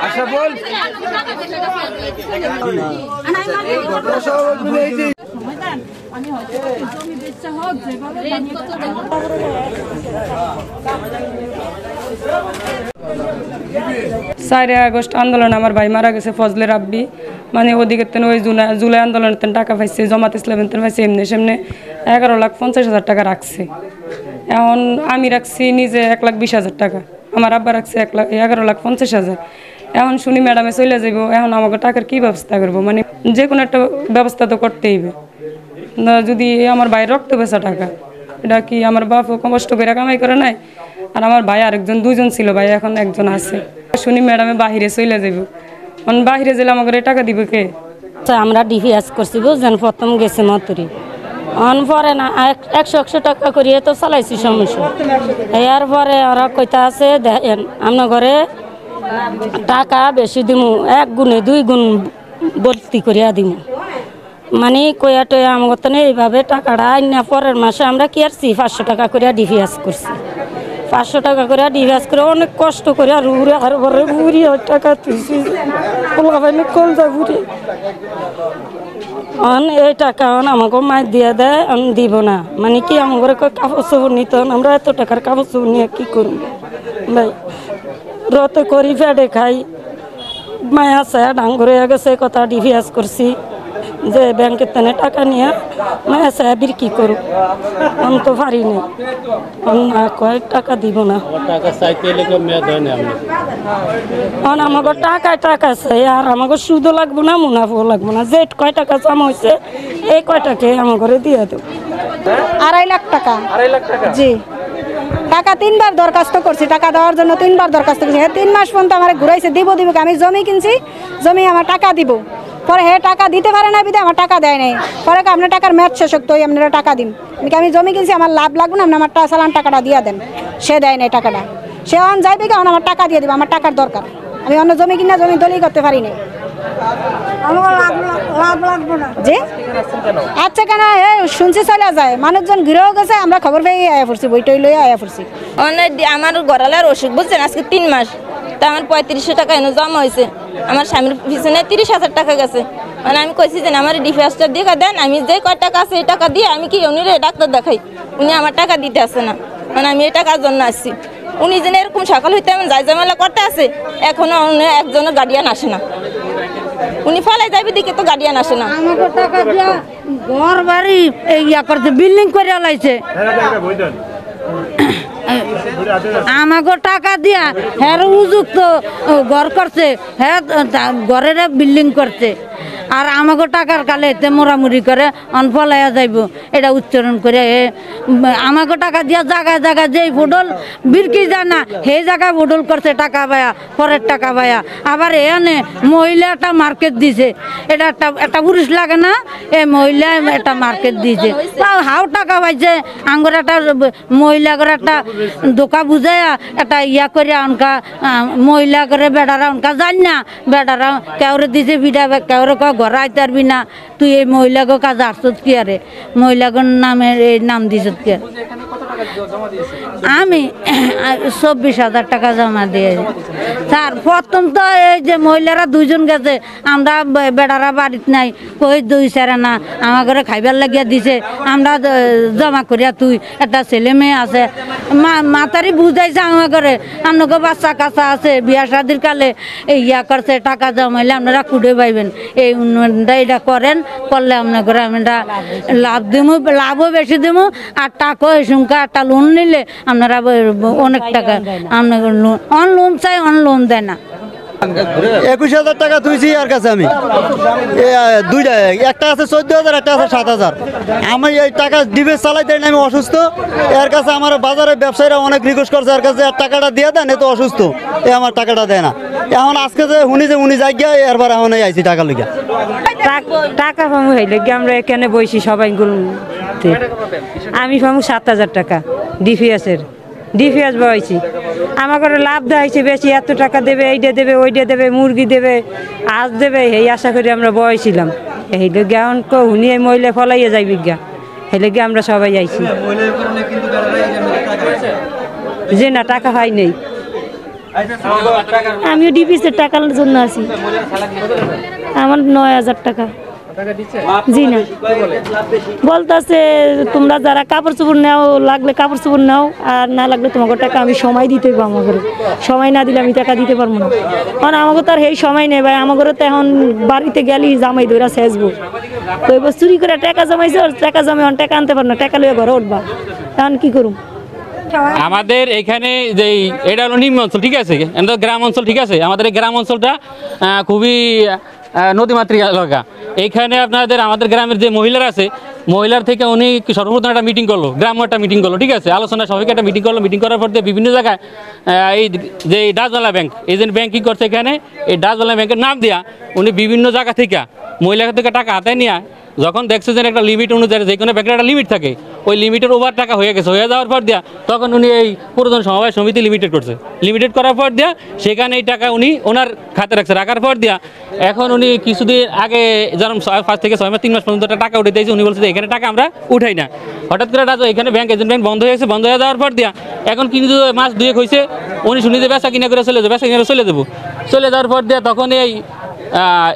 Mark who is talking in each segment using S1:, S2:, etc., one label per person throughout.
S1: আচ্ছা বল আমি হয়তো জমি বেচা হোক যেভাবে
S2: 4 আগস্ট আন্দোলন আমার ভাই মারা গেছে ফজলে রাব্বি মানে ওদিকে ওই জুলাই আন্দোলনের টাকা পাইছে জামাত ইসলামের পাইছে এমনি সামনে 11,50,000 টাকা রাখছে। এখন আমি রাখছি নিজে 1,20,000 টাকা, আমার আব্বা রাখছে 11,50,000। এখন শুনি ম্যাডামে চলে যাবো, এখন আমাকে টাকার কি ব্যবস্থা করবো? মানে যে কোনো একটা ব্যবস্থা তো করতেই হবে। যদি আমার ভাইয়ের রক্ত বেচা টাকা, এটা কি আমার বাপ কষ্ট করে কামাই করে নাই? আর আমার ভাই আরেকজন 2জন ছিল, ভাই এখন 1জন আছে। শুনি ম্যাডামে বাহিরে চলে যাবো, এখন বাহিরে গেলে আমাকে টাকা দিব কে?
S3: আমরা ডিভিএস করছি বুঝলেন, প্রথম গেছে মতুরি অন পরে না 100 টাকা করিয়ে তো চালাইছি সমস্যা। এর পরে ওরা কইতা আছে দেখেন আপনার ঘরে টাকা বেশি দিমু, 1 গুণে 2 গুণ ভর্তি করিয়া দিমু। মানে কইয়া টয়া আমার তো এইভাবে টাকাটা আইনা পরের মাসে আমরা কি আসছি 500 টাকা করিয়া ডিভিএস করছি। 500 টাকা করে ডিভিএস করে অনেক কষ্ট করে আর উড়ে আর পরে বুড়ি টাকা তুইছি কল যা বুড়ি এই টাকা আমাকে মাছ দিয়ে দেয়, আমি দিব না। মানে কি আমার কাপড় চোপড় নিত, আমরা এত টাকার কাপড় চোপড় নিয়ে কী করব ভাই? রত করি ফেডে খাই, মায়া ছায়া ডাঙ্গর হয়ে গেছে কথা ডিভিএস করছি যে ব্যাংকের তেনে টাকা নিয়ে মায়া ছায়া বিক্রি করুক, আমি তো পারি না। না কয় টাকা দিব না, আমাকে টাকায় টাকা চাই আর আমাকে সুদও লাগবো না মুনাফাও লাগবো না। যে কয় টাকা জমা হয়েছে এই কয়টাকে আমার ঘরে দিয়ে দেব।
S4: 2.5 লাখ টাকা।
S1: 2.5 লাখ টাকা?
S4: জি, টাকা 3বার দরখাস্ত করছি, টাকা দেওয়ার জন্য 3বার দরখাস্ত করছি। 3 মাস পর্যন্ত আমার ঘুরাইছে দিব আমি জমি কিনছি, জমি আমার টাকা দিব। পরে টাকা দিতে পারে না বিদে আমার টাকা দেয় নাই। পরে আপনার টাকার ম্যাচ শেষ তো আপনারা টাকা দিন, আমি জমি কিনছি আমার লাভ লাগবে না, আপনি আমার চালান টাকাটা দিয়ে দেন। সে দেয় নাই টাকাটা, সে অন যাইবে কেমন আমার টাকা দিয়ে দিব, আমার টাকার দরকার। আমি অন্য জমি কিনা জমি দলিল করতে পারি না। জি আচ্ছা কেন শুনছি চলে যায়, মানুষজন ঘিরেও গেছে, আমরা খবর পেয়ে আয়া পড়ছি, বইটই লইয়া আয়া পড়ছি।
S3: আমার গড়ালার অসুখ বুঝছেন, আজকে 3 মাস, তা আমার 3500 টাকা এনে জমা হয়েছে। আমার স্বামীর পিছনে 30,000 টাকা গেছে। মানে আমি কইছি যে আমার ডিফেন্সটা দিয়ে দেন, আমি যে কয় টাকা আছে এই টাকা দিয়ে আমি কি উনি ডাক্তার দেখাই, উনি আমার টাকা দিতে আসে না। মানে আমি এই টাকার জন্য আসছি। উনি যেন এরকম সকাল হইতে এমন যাই জামেলা করতে আছে, এখনো একজনও গার্ডিয়ান আসে না। উনি ফালাই যাবে দিকে তো গার্ডিয়ান আসে না।
S5: আমাকে টাকা দিয়া ঘর বাড়ি ইয়া করছে, বিল্ডিং করে লাইছে। আমাকে টাকা দিয়া হ্যাঁ উপযুক্ত ঘর করছে, হ্যাঁ ঘরের বিল্ডিং করছে। আর আমাকে টাকার কালে এতে মোড়ামুড়ি করে অনফলাইয়া যাইব, এটা উচ্চারণ করে আমাকে টাকা দিয়া জায়গায় জায়গায় যেই ভোডল বিরকি যায় না সেই জায়গায় ভোডল করছে টাকা পায়া, পরের টাকা পায়া। আবার এখানে মহিলা একটা মার্কেট দিছে, এটা একটা পুরুষ লাগে না, এই মহিলা একটা মার্কেট দিয়েছে, হাও টাকা পাইছে। আঙ্গর একটা মহিলা করে একটা দোকা বুঝাইয়া একটা ইয়া করে অনকা মহিলা করে বেড়ারা অনকা জান না, বেড়ারা কেউরে দিছে বিড়া, কেউরে ঘর আইতে পারবি না, তুই এই মহিলাকে কাজ আসত কি আরে মহিলাগর নামের এই নাম দিছ কি? আমি 24,000 টাকা জমা দিয়ে স্যার। প্রথম তো এই যে মহিলারা 2জন গেছে, আমরা বেড়ারা বাড়িতে নাই, কই 2 সেরা না আমার ঘরে খাইবার লাগিয়া দিছে, আমরা জমা করিয়া তুই একটা ছেলে মেয়ে আছে মাতারি বুঝাইছে আমার ঘরে, আপনাকে বাচ্চা কাচ্চা আছে, বিয়া শাদির কালে এই ইয়া করছে, টাকা জমাইলে আপনারা কুড়ে পাইবেন, এই উন্নয়নটা এটা করেন, করলে আপনার ঘরে আমরা লাভ দিব, লাভও বেশি দিব। আর টাকাও এই সংখ্যা একটা লোন নিলে আপনারা অনেক টাকা আপনার লোন চাই, লোন দেয় না।
S6: 21,000 টাকা তুইছি আর কাছে আমি, দুইটা, একটা আছে 14,000, একটা আছে 7,000। আমি এই টাকা ডিফেন্স চালাই দেয় না, আমি অসুস্থ। এর কাছে আমার বাজারের ব্যবসায়ীরা অনেক রিকোয়েস্ট করছে, এর কাছে টাকাটা দিয়ে দেন, এ তো অসুস্থ, এ আমার টাকাটা দেয় না। এখন আজকে যে উনি যাই গিয়া এরবার এখন আইছি টাকা লিখা।
S2: টাকা পাবো হইলে কি আমরা এখানে বইছি সবাই গুলো, আমি পাবো 7,000 টাকা ডিফিএস বইছি। আমার ঘরে লাভ দেওয়া বেশি, এত টাকা দেবে, এইটা দেবে, ওইটা দেবে, মুরগি দেবে, আজ দেবে, এই আশা করি আমরা বইছিলাম। এই লোক এখন উনি এই মহিলা ফলাইয়া যাই বিজ্ঞা, এই লোক আমরা সবাই যাইছি।
S7: যে না টাকা হয় নেই।
S3: আমিও ডিপিসের টাকার জন্য আছি। আমার 9,000 টাকা। জি না, বলতেছে তোমরা যারা কাপড় চোপড় নাও, লাগলে কাপড় চোপড় নাও, আর না লাগলে তোমাকে টাকা আমি সময় দিতে হইব। আমাকে সময় না দিলে আমি টাকা দিতে পারবো না, কারণ আমাকে তো আর সেই সময় নেই ভাই। আমাকে তো এখন বাড়িতে গেলেই জামাই ধরা শেষবো, তো এবার চুরি করে টাকা জমাইছে, টাকা জমে এখন টাকা আনতে পার না, টাকা লইয়া ঘরে উঠবা, এখন কি করুম?
S8: আমাদের এখানে যে এটা হলো নিম্ন অঞ্চল, ঠিক আছে, গ্রাম অঞ্চল, ঠিক আছে। আমাদের এই গ্রাম অঞ্চলটা খুবই নদীমাতৃক এলাকা। এইখানে আমাদের গ্রামের যে মহিলারা আছে, মহিলার থেকে উনি সর্বপ্রথম একটা মিটিং করলো, গ্রাম্য একটা মিটিং করলো, ঠিক আছে, আলোচনা সবাইকে একটা মিটিং করলো। মিটিং করার পর দিয়ে বিভিন্ন জায়গায় এই যে ডাচবাংলা ব্যাংক, এজেন্ট ব্যাংক কী করছে, এখানে এই ডাচবাংলা ব্যাংকের নাম দিয়া উনি বিভিন্ন জায়গা থেকে মহিলার থেকে টাকা হাতায় নিয়ে, যখন দেখছে যে একটা লিমিট অনুযায়ী যে কোনো ব্যাংকের একটা লিমিট থাকে, ওই লিমিটের ওভার টাকা হয়ে গেছে, হয়ে যাওয়ার পর দিয়া তখন উনি এই প্রয়োজন সমবায় সমিতি লিমিটেড করছে। লিমিটেড করার পর দিয়া সেখানে এই টাকা উনি ওনার খাতে রাখছে। রাখার পর দিয়া এখন উনি কিছুদিন আগে যেরকম 5 থেকে 6 মাস 3 মাস পর্যন্ত টাকা উঠে দিয়েছে। উনি বলছে যে এখানে টাকা আমরা উঠাই না। হঠাৎ করে এখানে ব্যাংক, এজেন্ট ব্যাংক বন্ধ হয়ে গেছে। বন্ধ হয়ে যাওয়ার পর দিয়া এখন কিন্তু মাস 2 হয়েছে, উনি শুনি যে বেচা কিনা করে চলে যাবে, বেচা কিনা চলে যাবো। চলে যাওয়ার পর দিয়া তখন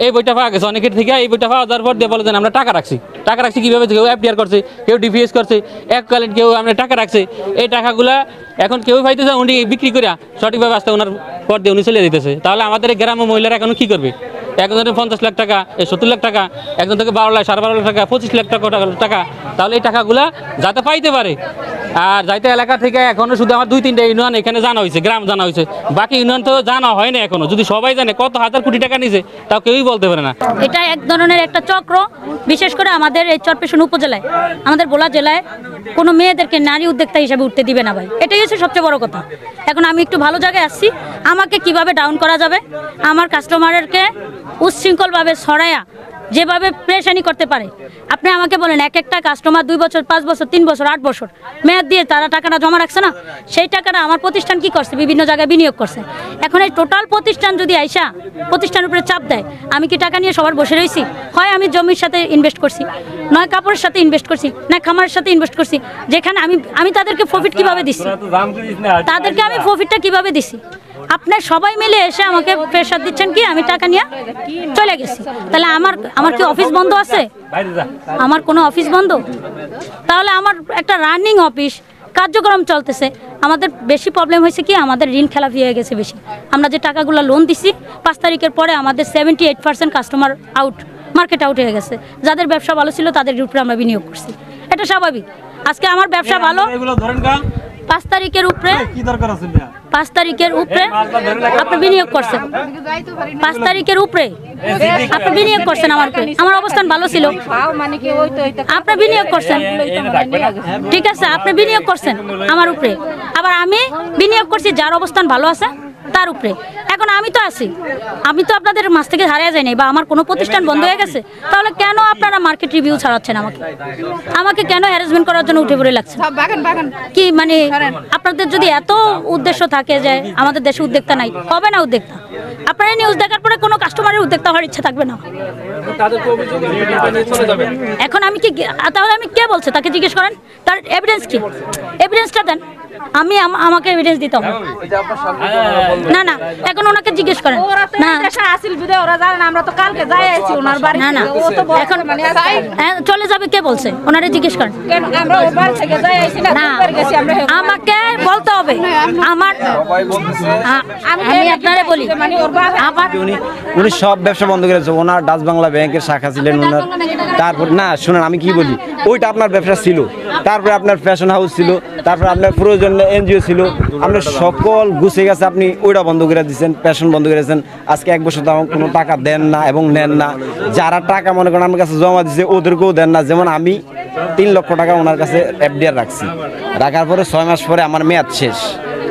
S8: এই বইটা পাওয়া গেছে অনেকের থেকে। এই বইটা পাওয়া যাওয়ার পর দিয়ে বলে যে আমরা টাকা রাখছি। টাকা রাখছি কীভাবে? কেউ এফডিআর করছে, কেউ ডিপিএস করছে, এককালীন কেউ আমরা টাকা রাখছে। এই টাকাগুলা এখন কেউ পাইতেছে, উনি বিক্রি করে সঠিকভাবে আসতে ওনার পর দিয়ে উনি চলে দিতেছে। তাহলে আমাদের এই গ্রাম্য মহিলারা এখন কী করবে? একজনের 50 লাখ টাকা, 70 লাখ টাকা, একজন থেকে 12 লাখ, 12.5 লাখ টাকা, 25 লাখ টাকা। তাহলে এই টাকাগুলা যাতে পাইতে পারে। আর যাইতে এলাকা থেকে এখনো শুধু আমার 2-3টা ইউনিয়ন এখানে জানা হয়েছে, গ্রাম জানা হয়েছে, বাকি ইউনিয়ন তো জানা হয় না এখনো। যদি সবাই জানে কত হাজার কোটি টাকা নিছে, তাও কেউই বলতে পারে না।
S3: এটা এক ধরনের একটা চক্র। বিশেষ করে আমাদের এই চরপেশন উপজেলায়, আমাদের ভোলা জেলায় কোনো মেয়েদেরকে নারী উদ্যোক্তা হিসাবে উঠতে দিবে না ভাই। এটাই হচ্ছে সবচেয়ে বড় কথা। এখন আমি একটু ভালো জায়গায় আসছি, আমাকে কিভাবে ডাউন করা যাবে, আমার কাস্টমারকে উচ্ছৃঙ্খলভাবে ছড়ায়া যেভাবে প্রেশানি করতে পারে। আপনি আমাকে বলেন, এক একটা কাস্টমার 2 বছর, 5 বছর, 3 বছর, 8 বছর মেয়াদ দিয়ে তারা টাকাটা জমা রাখছে না, সেই টাকাটা আমার প্রতিষ্ঠান কি করছে? বিভিন্ন জায়গায় বিনিয়োগ করছে। এখন এই টোটাল প্রতিষ্ঠান যদি আইসা প্রতিষ্ঠানের উপরে চাপ দেয়, আমি কি টাকা নিয়ে সবার বসে রয়েছি? হয় আমি জমির সাথে ইনভেস্ট করছি, নয় কাপড়ের সাথে ইনভেস্ট করছি, না খামারের সাথে ইনভেস্ট করছি, যেখানে আমি তাদেরকে প্রফিট কিভাবে দিচ্ছি, তাদেরকে আমি প্রফিটটা কিভাবে দিছি? আপনার সবাই মিলে এসে আমাকে প্রেশার দিচ্ছেন কি আমি টাকা নিয়ে চলে গেছি। তাহলে আমার কি অফিস বন্ধ আছে? আমার কোনো অফিস বন্ধ? তাহলে আমার একটা রানিং অফিস কার্যক্রম চলতেছে। আমাদের বেশি প্রবলেম হয়েছে কি, আমাদের ঋণ খেলাপি হয়ে গেছে বেশি। আমরা যে টাকাগুলো লোন দিছি 5 তারিখের পরে আমাদের 78% কাস্টমার মার্কেট আউট হয়ে গেছে। যাদের ব্যবসা ভালো ছিল তাদের উপরে আমরা বিনিয়োগ করছি, এটা স্বাভাবিক। আজকে আমার ব্যবসা ভালো, 5 তারিখের উপরে 5 তারিখের উপরে আপনি বিনিয়োগ করছেন, 5 তারিখের উপরে আপনি বিনিয়োগ করছেন আমার উপরে। আমার অবস্থান ভালো ছিল, আপনি বিনিয়োগ করছেন, ঠিক আছে, আপনি বিনিয়োগ করছেন আমার উপরে। আবার আমি বিনিয়োগ করছি যার অবস্থান ভালো আছে তার উপরে। এখন আমি তো আছি, আমি তো আপনাদের মাছ থেকে হারিয়ে যাই নাই, বা আমার কোনো প্রতিষ্ঠান বন্ধ হয়ে গেছে। তাহলে কেন আপনারা মার্কেট রিভিউ ছাড়াচ্ছেন? আমাকে কেন হ্যারাসমেন্ট করার জন্য উঠে পড়ে লাগছে কি? মানে আপনাদের যদি এত উদ্দেশ্য থাকে যে আমাদের দেশে উদ্যোক্তা নাই, হবে না উদ্যোক্তা। আপনারা নিউজ দেখার পরে কোনো কাস্টমারের উদ্যোক্তা হওয়ার ইচ্ছা থাকবে না। এখন আমি কি, তাহলে আমি কে বলছে তাকে জিজ্ঞেস করেন, তার এভিডেন্স কি? এভিডেন্সটা দেন, আমাকে এভিডেন্স দিতে হবে। না না, এখন ওনাকে জিজ্ঞেস করেন। না না, এখন চলে যাবে কে বলছে? ওনারে জিজ্ঞেস করেন। না, আমাকে বলতে হবে। আমি আপনারে বলি,
S9: উনি সব ব্যবসা বন্ধ করেছে। ওনার ডাচ বাংলা ব্যাংকের শাখা ছিলেন ওনার। তারপর না শুনেন, আমি কি বলি, ওইটা আপনার ব্যবসা ছিল, তারপরে আপনার ফ্যাশন হাউস ছিল, তারপরে আপনার প্রয়োজন এনজিও ছিল, আপনার সকল গুছিয়ে গেছে, আপনি ওইটা বন্ধ করে দিচ্ছেন, ফ্যাশন বন্ধ করে দিয়েছেন। আজকে 1 বছর তো কোনো টাকা দেন না এবং নেন না। যারা টাকা মনে করেন আমার কাছে জমা দিচ্ছে ওদেরকেও দেন না। যেমন আমি 3 লক্ষ টাকা ওনার কাছে এফডিআর রাখছি, রাখার পরে 6 মাস পরে আমার মেয়াদ শেষ।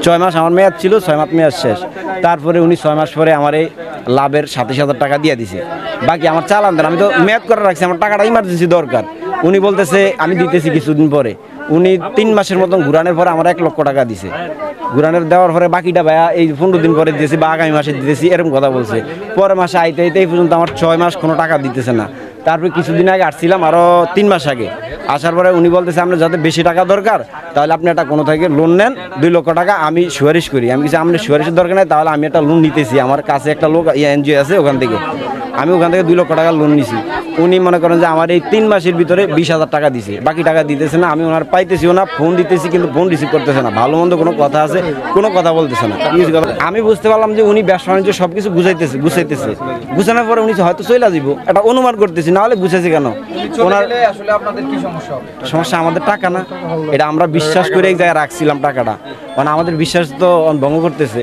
S9: 6 মাস আমার মেয়াদ ছিল, 6 মাস মেয়াদ শেষ। তারপরে উনি 6 মাস পরে আমার এই লাভের 27,000 টাকা দিয়ে দিছে। বাকি আমার চালান দেন, আমি তো মেয়াদ করে রাখছি, আমার টাকাটা ইমার্জেন্সি দরকার। উনি বলতেছে আমি দিতেছি কিছুদিন পরে। উনি 3 মাসের মতন ঘুরানোর পরে আমার 1 লক্ষ টাকা দিছে। ঘুরানোর দেওয়ার পরে বাকিটা ভাইয়া এই 15 দিন পরে দিয়েছি বা আগামী মাসে দিতেছি এরকম কথা বলছে। পরের মাসে আইতে এই পর্যন্ত আমার 6 মাস কোনো টাকা দিতেছে না। তারপরে কিছুদিন আগে আসছিলাম, আরও 3 মাস আগে আসার পরে উনি বলতেছে আপনার যাতে বেশি টাকা দরকার তাহলে আপনি একটা কোনো থেকে লোন নেন 2 লক্ষ টাকা আমি সুপারিশ করি। আমি কিছু আপনার সুপারিশের দরকার নেই, তাহলে আমি একটা লোন নিতেছি, আমার কাছে একটা লোক এনজিও আছে ওখান থেকে, আমি ওখান থেকে 2 লক্ষ টাকা লোন নিছি। উনি মনে করেন যে আমার এই 3 মাসের ভিতরে 20,000 টাকা দিছে, বাকি টাকা দিতেছে না। আমি ওনার পাইতেছিও না, ফোন দিতেছি কিন্তু ফোন রিসিভ করতেছে না। ভালো মন্দ কোনো কথা আছে, কোনো কথা বলতেছে না। আমি বুঝতে পারলাম যে উনি ব্যবসা বাণিজ্য সব কিছু গুছাইতেছে। গুছানোর পরে উনি হয়তো চলে যাবো, একটা অনুমান করতেছি, না হলে গুছাইছে কেন? ওনার
S7: আসলে আপনাদের কি
S9: সমস্যা আমাদের টাকা না, এটা আমরা বিশ্বাস করে এক জায়গায় রাখছিলাম টাকাটা, মানে আমাদের বিশ্বাস তো ভঙ্গ করতেছে।